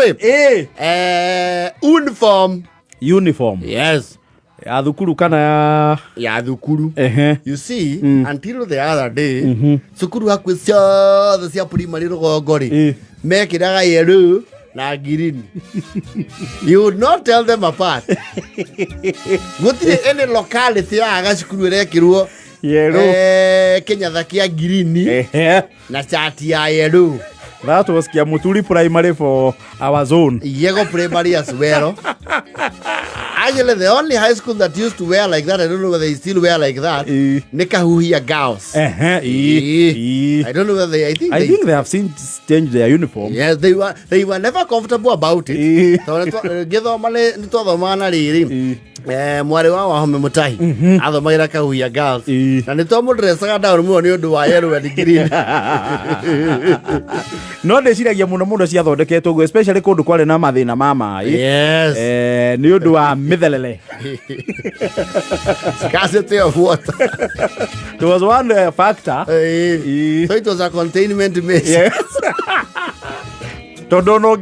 sorry. Uniform. Yes. Ya thukuru kana ya thukuru. You see, until the other day, thukuru hakwĩcia the cia primary rugongo ri. Mekiraga yellow na green. You would not tell them apart. Gutire any locality ya gacukuru rekirwo yellow. Kenya thakia green. Na chati ya yellow. That was Kiamuturi primary for our zone. Yego primary as well. Actually, the only high school that used to wear like that, I don't know whether they still wear like that. Nikahuhia girls. I don't know whether they. I think they have since changed their uniform. Yes, they were never comfortable about it. So githo male nitotho mana riri. Mwari wa home mutahi. Atho magira kahuhia girls. Na nitomo dressaga down mu ni undu wa yellow and green. No ndeciragia muno cia thondeketwo go especially kundu kwale na mathina mama. Yes. Ni undu wa mithelele. Scarcity of water. There was one factor. So it was a containment measure. Yes. Todo no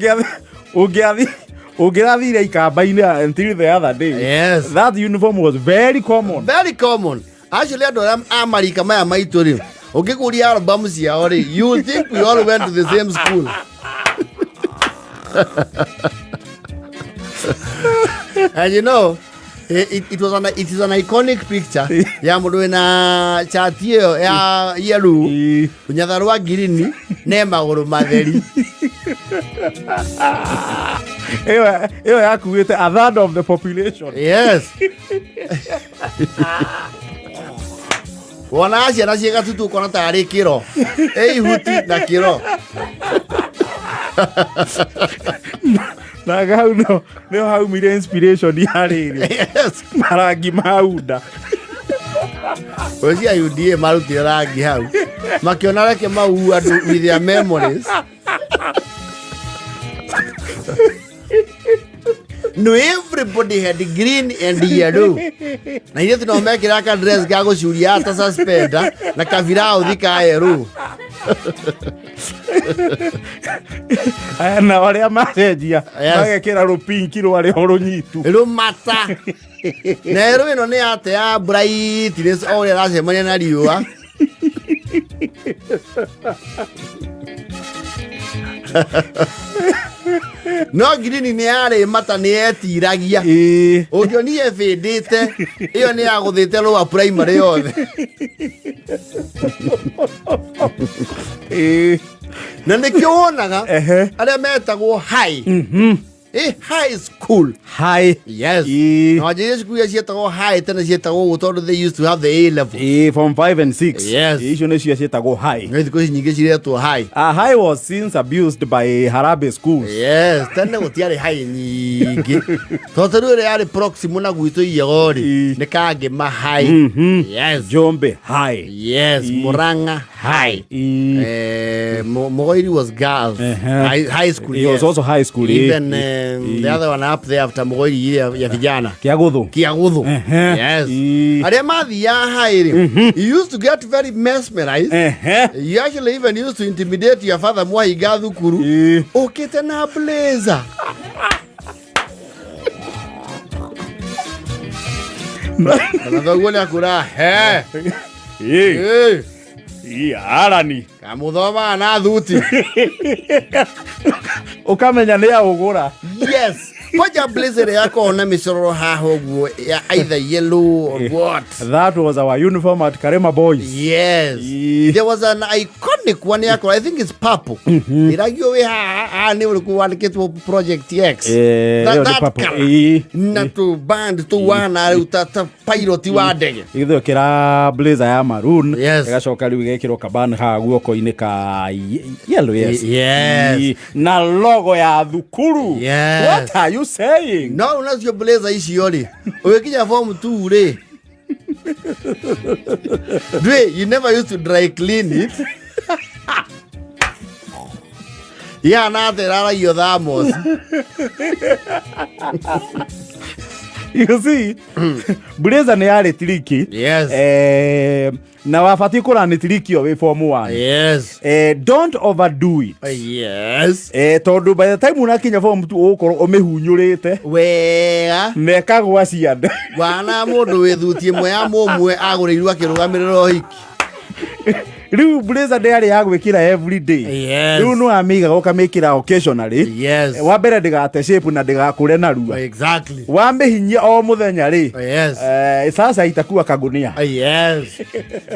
ungirathire ikamba-ini until the other day. Yes. That uniform was very common. Very common. Actually, I don't America maya maitori. Ukikuria album ciao ri, you think we all went to the same school. And you know, it is an iconic picture. Ya mundu na chati iyo ya yellow, unyatharu wa green, ne maguru matheri. Eyo yakuite a third of the population. Yes. Wona ciana ciega tutu kona tari kiro. Huti na kiro. Na gau no hau mire inspiration ya riri. Yes. Marangi maunda. Ozi ayudie maruti rangi hau. Makiona reke mau andu with their memories. No, everybody had green and yellow. Na ile tunaomekira ka dress gago shuria ata suspenda na kavira uthika yellow. Na wale amacenjia magekira ru pink ru wale runyitu ru mata. Na ru ino ni ate ya bright this all racemania na riua. No green ni yare mata ni etiragia. Ogio ni efedete. Iyo ni aguthite ro wa primary yothe. Na nikionaga aria metagwo high. High school. High. Yes. No, just school cietagwo high tena cietagwo gutondu they used to have the A level. From 5 and 6. Yes. Icio ni cietagwo high. Because nyingi ciretwo high. High was since abused by Harambee schools. Yes, tena gutiare high nyingi. Totaru ria ari proximate na gwitu yegori. Nekange ma high. Yes. Jombe high. Yes, Muranga high. Mogoiri was girls. High school. It was also high school. Even the other one up there after Mogoiri ya vijana. Kiaguthu. Yes. Aria mathi ya high. You used to get very mesmerized. You actually even used to intimidate your father Mwaiga thukuru. Okete na blazer. Na thogwo ni akura arani kamuthoma na thuti ukamenya ni ya ugura. Yes. Koja blazer yako na misororo haho guo either yellow or what. That was our uniform at Karema Boys. Yes. There was an iconic one yako, I think it's purple. Iragio we ni ulikuandikitwo Project X. That color. Na to band to wana utata pilot wa ndege. Itho kira blazer ya maroon. Yes. Gacoka riu gekiro kaban ha guoko-ini ka yellow. Yes. Yes. Na logo ya thukuru. Yes. What are you saying? No, unacio blazer ici yori. Ukinya form 2 re. You never used to dry clean it. Yeah, na te rara yo damos. You see, blazer ni yari tricky. Yes. na wabati kũranĩtirikio wĩ form 1. Yes. Don't overdo it. Yes. Tondu by the time unakinya form 2 ũkorwo ũmĩhunyũrĩte wega na ĩkagwa ciande wana mũndũ wĩthutie mwe ya mũmwe agũrĩirwo akĩrũgamĩrĩra ũhiki. Riu blazer ndĩarĩ ya gwĩkĩra every day. Riu no amigaga ũkamĩkĩra occasionally. Wa mbere ndĩgate shape na ndĩgakũre na rua. Exactly. Wa mĩhinyia o mũthenya rĩ. Sasa itakuwa kagunia.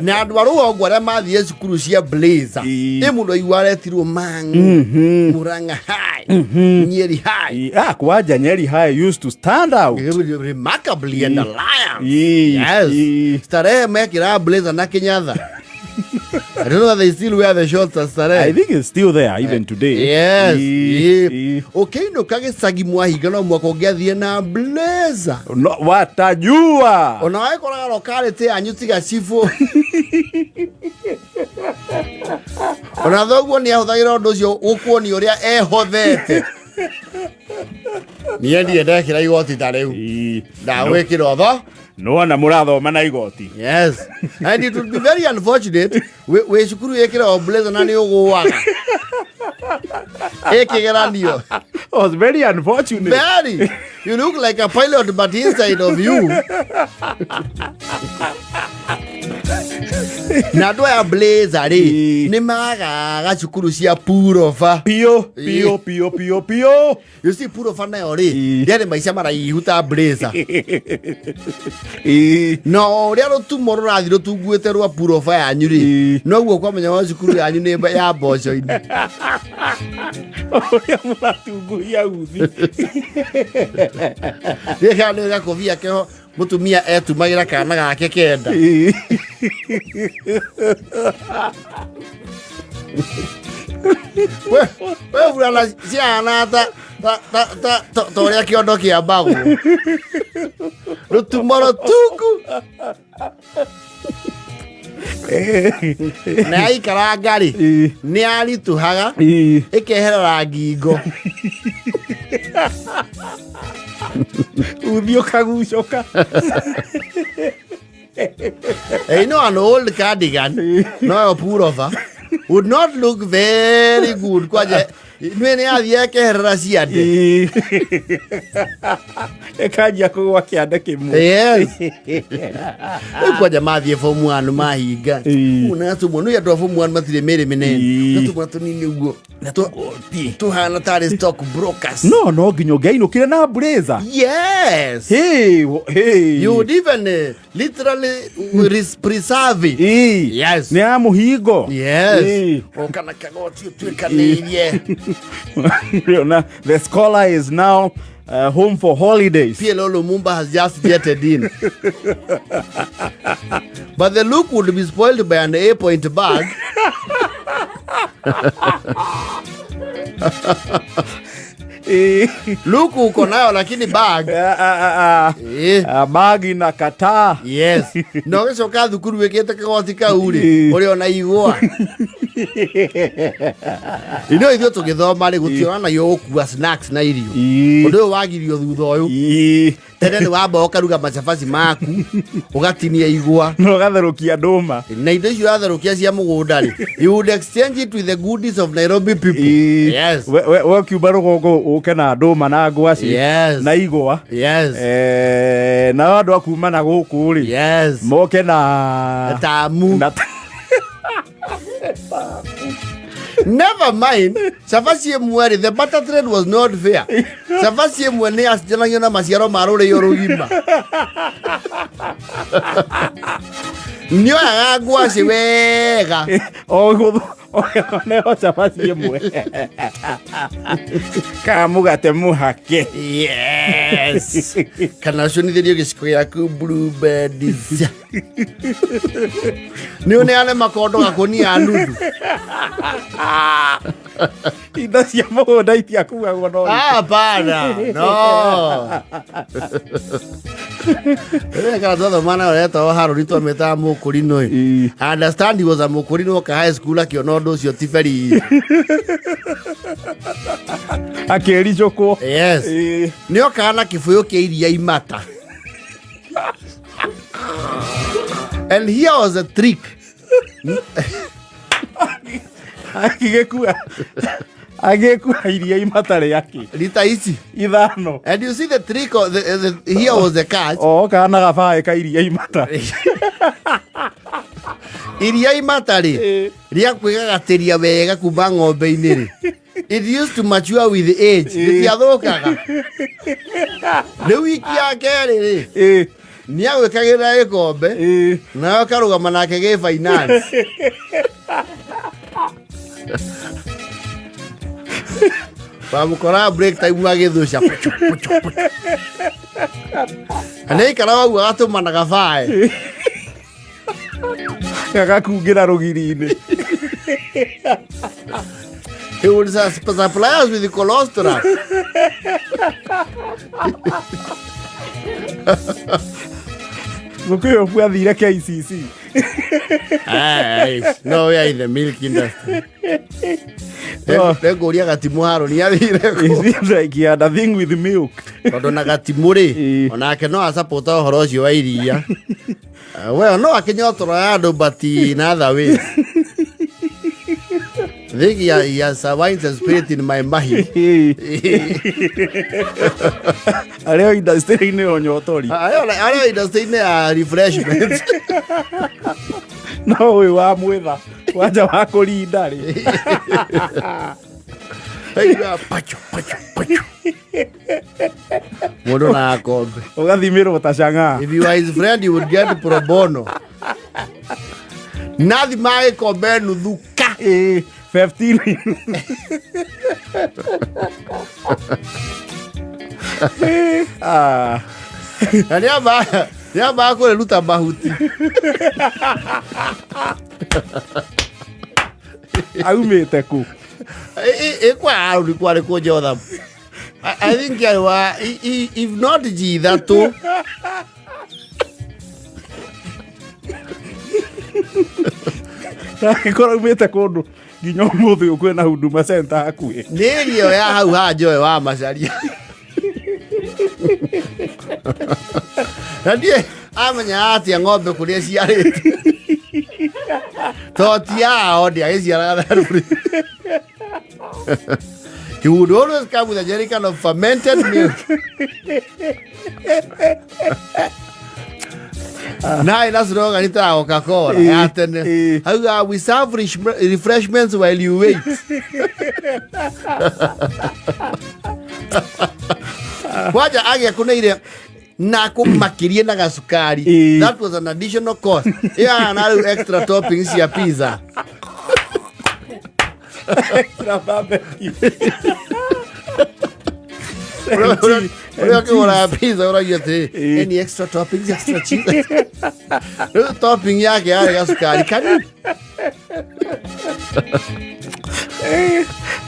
Na andũ a rũgongo arĩa mathiĩ cukuru cia blazer nĩ mũndũ aiguaretirwo Mang'u, Murang'a High, Nyeri High. Kwanja Nyeri High used to stand out remarkably in the Lions. Starehe mekĩra blazer na Kenyatta. I don't know if they still wear the shorts as Starehe. I think it's still there even today. Okay, no kage sagi mwahiga no mwako ũngĩathiĩ na blazer. No, watajua. Ona wae koraga lokality anyu tiga cifo. Ona thoguo nĩ ahũthagĩra ũndũ ũcio gũkuonia ũrĩa ehothete. Niĩ ndiendekĩra igoti ta rĩu. Ndagwĩkĩra ũtho. No na mũrathoma na igoti. Yes. And it would be very unfortunate we cukuru ĩkĩra blazer na nĩ ũgũaga. Ĩkĩgeranio. It was very unfortunate. Very. You look like a pilot but inside of you. Na andũ aya blazer rĩ nĩ magaga cukuru cia purofa. Pio. You see purofa nayo rĩ ndĩarĩ maica maraihu ta blazer. No ũrĩa rũtumo rũrathi rũtunguĩte rwa purofa yanyu rĩ noguo kwamenya wa cukuru yanyu nĩ ya mboco-inĩ. Ũrĩa mũratunguhia uthi. Rĩka nĩ gakobia keho mutumia etumagira kana gake kenda. We vulana ciana ta ũrĩa kĩondo kĩa mbagu rũtumoro tuku na aikara ngari nĩ aritũhaga ĩkeherera ngingo uthi ũkagucoka. You know, an old cardigan, no a pullover, would not look very good. When you have your Rasia, a cardiaco, what can I give? Yes, look what the Madia from one, my gun. To one, we are from one month, they made him a name. Not to you. 200 stock brokers. No, Gino Kina blazer. Yes. Hey. You would even literally preserve it. Yes. Neamuhigo. Yes. Oh, can I go to Canadian? The scholar is now home for holidays. PLO Lumumba has just jetted in. But the look would be spoiled by an 8-point bag. Look uko nayo lakini bag. Bag inakataa. Yes. No gĩcoka thukuru wĩkĩte kĩgoti kau rĩ ũrĩ ona igwa. Ino ithuĩ tũgĩthoma rĩ gũtiona yo gũkua snacks na irio. Ũndũ ũyũ wagirio thutha ũyũ. Tene nĩ wamba ũkaruga macabaci maku ũgatinia igwa no gatherũkia ndũma na indo icio atherũkia cia mũgũnda rĩ you would exchange it with the goodies of Nairobi people. Yes. We kiuba rũgongo ũke na ndũma na ngwaci na igwa. Yes. Na andũ akuma na gũkũ rĩ. Yes. Moke na tamu. Never mind. Cabaci ĩmwe the butter trade was not fair. Cabaci ĩmwe nĩ acenjanagia na maciaro ma rũrĩyo rũgima. Nĩoyaga ngwaci wega. Neho cabaci ĩmwe. Kamũgate mũhake. Yes. Kana cionithĩrio gĩciko gĩaku bluebirds. Nĩoneane makondo gakũnia andu. Indo cia mũgũnda itiakuagwo no. Hapana. No. Kana twathomana ũretwo Harũni twamĩtaga mũkũrinũ. I understand he was a mũkũrinũ ka high school akĩona ũndũ ũcio ti very. Akĩricũkwo. Yes. Nĩokaga na kĩbũyũ kĩa iria imata. And here was a trick. Agĩkua iria imatare yake. Rita ici. Ithano. And you see the trick, here was the catch. Kana gabae ka iria imatare. Iria imatare. Ria kwĩgagatiria wega kuma ng'ombe-inĩ rĩ. It used to mature with age. Rĩtiathũkaga. Rĩu wiki ya kerĩ rĩ. Nĩagwĩkagĩra gĩkombe. Nayo akarũgama nake gĩ-finance. Bamũkora break time agĩthũca. Anaikara wau agatũmana gabae. Gagakungĩra rũgiri-inĩ. He would supply us with cholesterol. Mũkũyũ athire KCC. No, we are in the milk industry. Ngũria gatimũ haro nĩ athire. Like he had a thing with milk. Tondũ na gatimũ rĩ, onake no support ũhoro ũcio wa iria. Well, no akinyotora andũ but in other ways. I think he has survived the spirit in my mind. Areo industry-inĩ onyotori. Areo industry-inĩ ya refreshment. No ũyũ wa mwĩtha wanja wa kũrinda rĩ. Pacho. Mũndũ na kombe. Ũgathimirwo ta cang'aa. If you are his friend, you would get pro bono. Nathima gĩkombe nuthu ka. 15. Na nĩambaga kũrĩruta mahuti. Aumĩte kũ? Kwarĩ kwarĩ kũnjotha. I think if not G3. Agĩkorwo aumĩte kũndũ nginya ũmũthĩ ũkwĩna Huduma Center hakuhĩ. Nĩ irio ya hau hanjoe wa macaria. Na ndiĩ amenya atĩa ng'ombe kũrĩa ciarĩte. Toti yao ndĩagĩciaraga tharuri. He would always come with a jerrycan of fermented milk. Na ina slogan ita Coca-Cola ya tene. How we serve refreshments while you wait. Waja agĩa kũneire na kũmakirie na gacukari. That was an additional cost. Yeah, na extra toppings ya pizza. Extra barbecue. Unakula pizza unajua te any extra toppings, extra cheese. Topping yake ya sukari kani.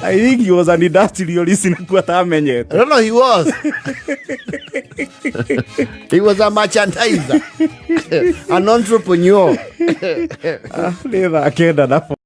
I think he was an industrialist in Kuatamenyet. I don't know, he was. He was a merchandiser. An entrepreneur. Leave that kid